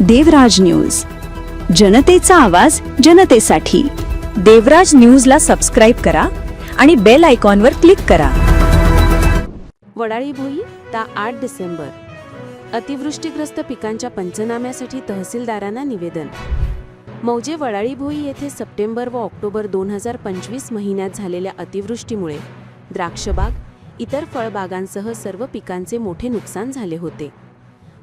देवराज news, जनतेचा आवाज जनतेसाठी। देवराज न्यूजला सबस्क्राईब करा आणि बेल आयकॉनवर क्लिक करा। वडाळी भुई ता 8 डिसेंबर। अतिवृष्टीग्रस्त पिकांच्या पंचनाम्यासाठी तहसीलदारांना निवेदन। मौजे वडाळी भुई येथे सप्टेंबर व ऑक्टोबर 2025 महिन्यात झालेल्या अतिवृष्टीमुळे द्राक्षबाग, इतर फळबागांसह सर्व पिकांचे मोठे नुकसान झाले होते।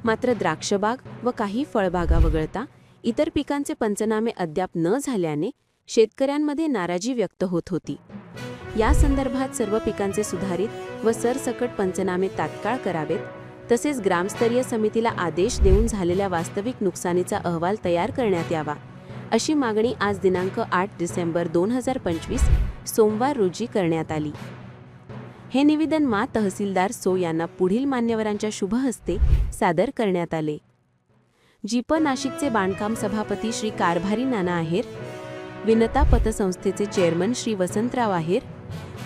मात्र द्राक्षबाग व काही फळबागा वगळता इतर पिकांचे पंचनामे अद्याप न झाल्याने शेतकऱ्यांमध्ये नाराजी व्यक्त होत होती। या संदर्भात सर्व पिकांचे सुधारित व सरसकट पंचनामे तात्काळ करावेत, तसेच ग्रामस्तरीय समितीला आदेश देऊन झालेल्या वास्तविक नुकसानीचा अहवाल तयार करण्यात यावा, अशी मागणी आज दिनांक 8 डिसेंबर 2025 सोमवार रोजी करण्यात आली। हे निवेदन तहसीलदार सो यांना पुढील मान्यवरांच्या शुभ हस्ते सादर करण्यात आले। जीप नाशिकचे बांधकाम सभापती श्री कारभारी नाना आहेर, विनता पतसंस्थेचे चेअरमन श्री वसंतराव आहेर,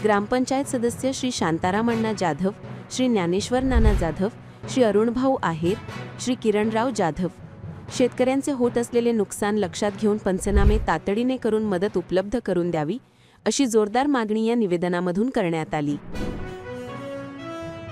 ग्रामपंचायत सदस्य श्री शांताराम अण्णा जाधव, श्री ज्ञानेश्वर नाना जाधव, श्री अरुणभाऊ आहेर, श्री किरणराव जाधव। शेतकऱ्यांचे होत असलेले नुकसान लक्षात घेऊन पंचनामे तातडीने करून मदत उपलब्ध करून द्यावी, अशी जोरदार मागणी या निवेदनामधून करण्यात आली।